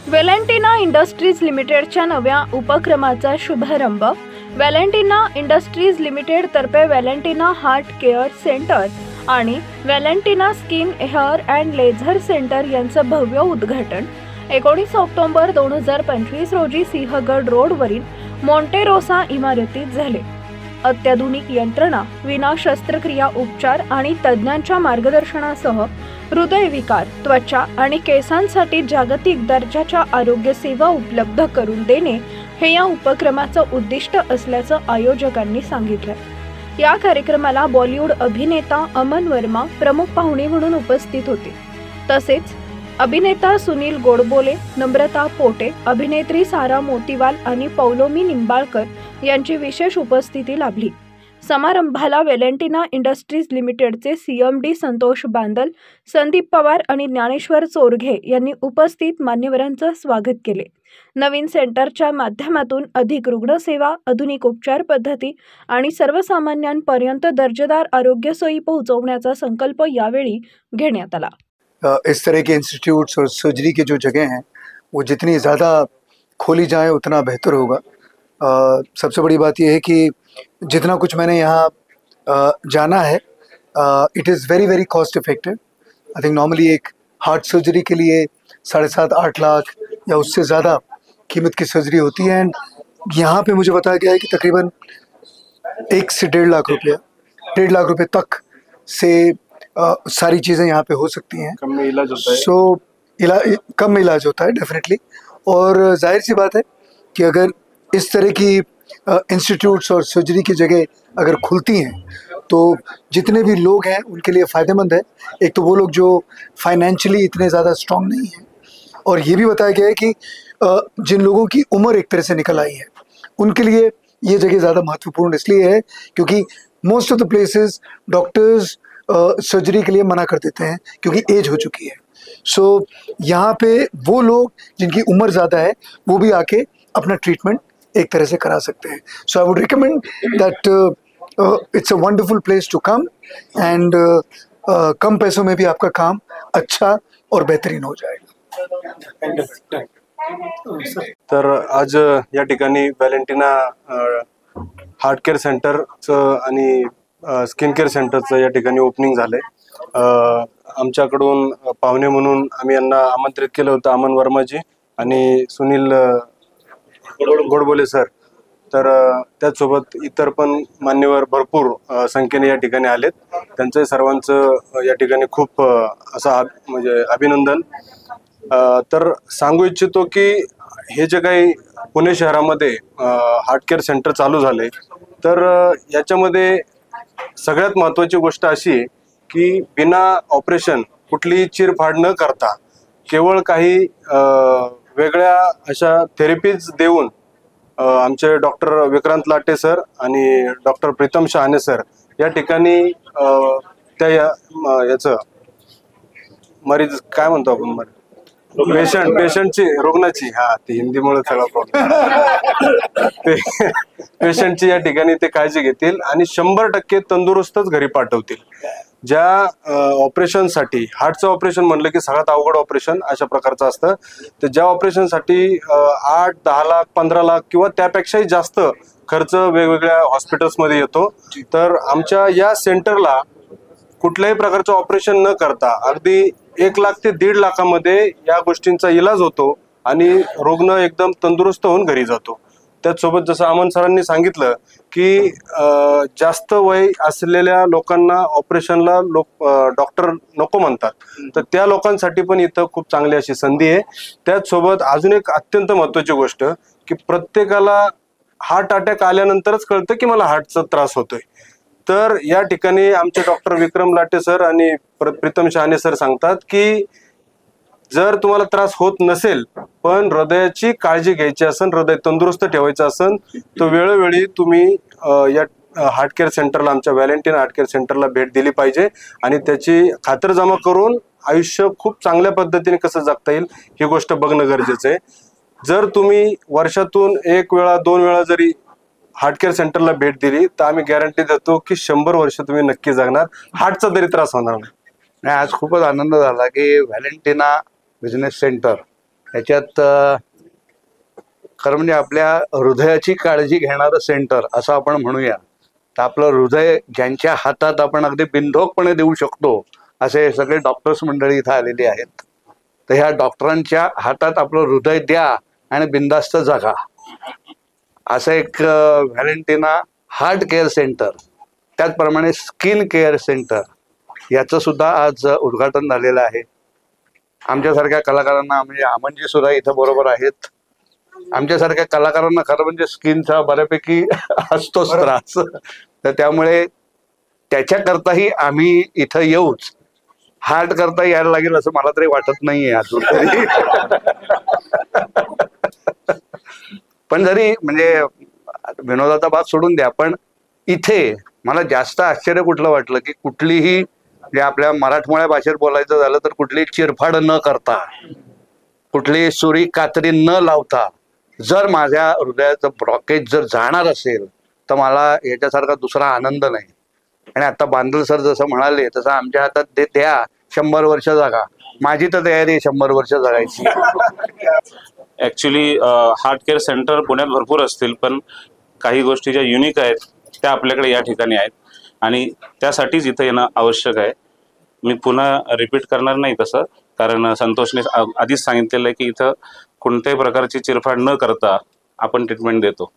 Valentina industries लिमिटेडच्या नव्या उपक्रमाचा शुभारंभ. व्हॅलेंटिना इंडस्ट्रीज लिमिटेड तर्फे व्हॅलेंटिना हार्ट केअर सेंटर आणि Valentina skin hair and laser centre यांचं भव्य उद्घाटन 19 ऑक्टोबर 2025 रोजी सिंहगड रोडवरील मोंटेरोसा इमारतीत झाले. अत्याधुनिक यंत्रणा, विना शस्त्रक्रिया उपचार आणि तज्ज्ञांच्या मार्गदर्शनासह हृदयविकार, त्वचा आणि केसांसाठी जागतिक दर्जाच्या आरोग्य सेवा उपलब्ध करून देणे हे या उपक्रमाचं उद्दिष्ट असल्याचं आयोजकांनी सांगितलं. या कार्यक्रमाला बॉलिवूड अभिनेता अमन वर्मा प्रमुख पाहुणे म्हणून उपस्थित होते. तसेच अभिनेता सुनील गोडबोले, नम्रता पोटे, अभिनेत्री सारा मोतीवाल आणि पौलोमी निंबाळकर यांची विशेष उपस्थिती लाभली. समारंभाला व्हॅलेंटिना इंडस्ट्रीज लिमिटेडचे CMD संतोष बांदल, संदीप पवार आणि ज्ञानेश्वर चोरघे यांनी उपस्थित मान्यवरांचं स्वागत केले. नवीन सेंटरच्या माध्यमातून अधिक रुग्णसेवा, आधुनिक उपचार पद्धती आणि सर्वसामान्यांपर्यंत दर्जेदार आरोग्य सोयी पोहोचवण्याचा संकल्प यावेळी घेण्यात आला. इस तरह के इंस्टीट्यूट्स और सर्जरी के जो जगह हैं वो जितनी ज़्यादा खोली जाए उतना बेहतर होगा. सबसे बड़ी बात यह है कि जितना कुछ मैंने यहाँ जाना है it is very very cost effective. I think normally एक हार्ट सर्जरी के लिए 7.5-8 लाख या उससे ज़्यादा कीमत की सर्जरी होती है. एंड यहाँ पे मुझे बताया गया है कि तकरीबन 1 से 1.5 लाख रुपया, 1.5 लाख रुपये तक से सारी चीज़ें यहाँ पे हो सकती हैं. कम में इलाज होता है. कम में इलाज होता है डेफिनेटली. और जाहिर सी बात है कि अगर इस तरह की इंस्टीट्यूट्स और सर्जरी की जगह अगर खुलती हैं तो जितने भी लोग हैं उनके लिए फ़ायदेमंद है. एक तो वो लोग जो फाइनेंशियली इतने ज़्यादा स्ट्रॉन्ग नहीं हैं, और ये भी बताया गया है कि जिन लोगों की उम्र एक तरह से निकल आई है उनके लिए ये जगह ज़्यादा महत्वपूर्ण इसलिए है क्योंकि most of the places doctors surgery के लिए मना कर देते हैं क्योंकि एज हो चुकी है. सो यहाँ पे वो लोग जिनकी उम्र ज़्यादा है वो भी आके अपना ट्रीटमेंट एक तरह से करा सकते हैं. So I would recommend that it's a wonderful place to come and कम पैसों में भी आपका काम अच्छा और बेहतरीन हो जाएगा. तर आज या ठिकाणी व्हॅलेंटिना हार्ट केअर सेंटरचं आणि स्किन केअर सेंटरचं या ठिकाणी ओपनिंग झालंय. आमच्याकडून पाहुणे म्हणून आम्ही यांना आमंत्रित केलं होतं, अमन वर्माजी आणि सुनील गोडबोले सर. तर त्याचसोबत इतर पण मान्यवर भरपूर संख्येने या ठिकाणी आलेत. त्यांचं सर्वांचं या ठिकाणी खूप असं म्हणजे अभिनंदन. तर सांगू इच्छितो की हे जे काही पुणे शहरामध्ये हार्ट केअर सेंटर चालू झाले तर याच्यामध्ये सगळ्यात महत्त्वाची गोष्ट अशी आहे की बिना ऑपरेशन कुठलीही चिरफाड न करता केवळ काही वेगळ्या अशा थेरपीज देऊन आमचे डॉक्टर विक्रांत लाटे सर आणि डॉक्टर प्रीतम शहाणे सर या ठिकाणी त्या याचं मरीज काय म्हणतो आपण पेशंटची रुग्णाची ती हिंदीमुळे सगळा प्रॉब्लेम पेशंटची या ठिकाणी ते काळजी घेतील आणि 100% तंदुरुस्तच घरी पाठवतील. ज्या ऑपरेशनसाठी हार्टचं ऑपरेशन म्हणलं की सगळ्यात अवघड ऑपरेशन अशा प्रकारचं असतं. तर ज्या ऑपरेशनसाठी 8-10 लाख 15 लाख किंवा त्यापेक्षाही जास्त खर्च वेगवेगळ्या हॉस्पिटल्समध्ये येतो, तर आमच्या या सेंटरला कुठल्याही प्रकारचं ऑपरेशन न करता अगदी 1 लाख ते 1.5 लाखामध्ये या गोष्टींचा इलाज होतो आणि रुग्ण एकदम तंदुरुस्त होऊन घरी जातो. त्याचसोबत जसं अमन सरांनी सांगितलं की जास्त वय असलेल्या लोकांना ऑपरेशनला डॉक्टर नको म्हणतात, तर त्या लोकांसाठी पण इथं खूप चांगली अशी संधी आहे. त्याचसोबत अजून एक अत्यंत महत्त्वाची गोष्ट की प्रत्येकाला हार्ट अटॅक आल्यानंतरच कळतं की मला हार्टचा त्रास होतोय. तर या ठिकाणी आमचे डॉक्टर विक्रम लाटे सर आणि प्रीतम शहाणे सर सांगतात की जर तुम्हाला त्रास होत नसेल पण हृदयाची काळजी घ्यायची असेल, हृदय तंदुरुस्त ठेवायचं असेल, तर वेळोवेळी तुम्ही या हार्ट केअर सेंटरला, आमच्या व्हॅलेंटिना हार्ट केअर सेंटरला भेट दिली पाहिजे आणि त्याची खातरजमा करून आयुष्य खूप चांगल्या पद्धतीने कसं जगता येईल ही गोष्ट बघणं गरजेचं आहे. जर तुम्ही वर्षातून 1 वेळा 2 वेळा जरी हार्ट केअर सेंटरला भेट दिली तर आम्ही गॅरंटी देतो की 100 वर्ष तुम्ही नक्की जगणार, हार्टचा तरी त्रास होणार नाही. आज खूपच आनंद झाला की व्हॅलेंटिना बिझनेस सेंटर याच्यात खरं म्हणजे आपल्या हृदयाची काळजी घेणारं सेंटर असं आपण म्हणूया. तर आपलं हृदय ज्यांच्या हातात आपण अगदी बिनधोकपणे देऊ शकतो असे सगळे डॉक्टर्स मंडळी इथं आलेली आहेत. तर ह्या डॉक्टरांच्या हातात आपलं हृदय द्या आणि बिनधास्त जगा, असं एक व्हॅलेंटिना हार्ट केअर सेंटर, त्याचप्रमाणे स्किन केअर सेंटर याचं सुद्धा आज उद्घाटन झालेलं आहे. आमच्यासारख्या कलाकारांना म्हणजे अमनजी सुद्धा इथं बरोबर आहेत. आमच्यासारख्या कलाकारांना खरं म्हणजे स्किनचा बऱ्यापैकी असतोच त्रास, तर त्यामुळे त्याच्याकरताही आम्ही इथं येऊच. हार्ट करता यायला लागेल असं मला तरी वाटत नाहीये अजून तरी. पण जरी म्हणजे विनोदाचा भाग सोडून द्या, पण इथे मला जास्त आश्चर्य कुठलं वाटलं की कुठलीही म्हणजे आपल्या मराठमोळ्या भाषेत बोलायचं झालं तर कुठली चिरफाड न करता, कुठली सुरी कात्री न लावता जर माझ्या हृदयाचं ब्लॉकेज जर जाणार असेल तर मला याच्यासारखा दुसरा आनंद नाही. आणि आता बांदल सर जसं म्हणाले तसं आमच्या हातात ते द्या, 100 वर्ष जगा. माझी तर तयारी आहे 100 वर्ष जगायची. ऍक्च्युली हार्ट केअर सेंटर पुण्यात भरपूर असतील, पण काही गोष्टी ज्या युनिक आहेत त्या आपल्याकडे या ठिकाणी आहेत आणि त्यासाठीच इथं येणं आवश्यक आहे. मी पुन्हा रिपीट करणार नाही तसं, कारण संतोषने आधीच सांगितलेलं आहे की इथं कोणत्याही प्रकारची चिरफाड न करता आपण ट्रीटमेंट देतो.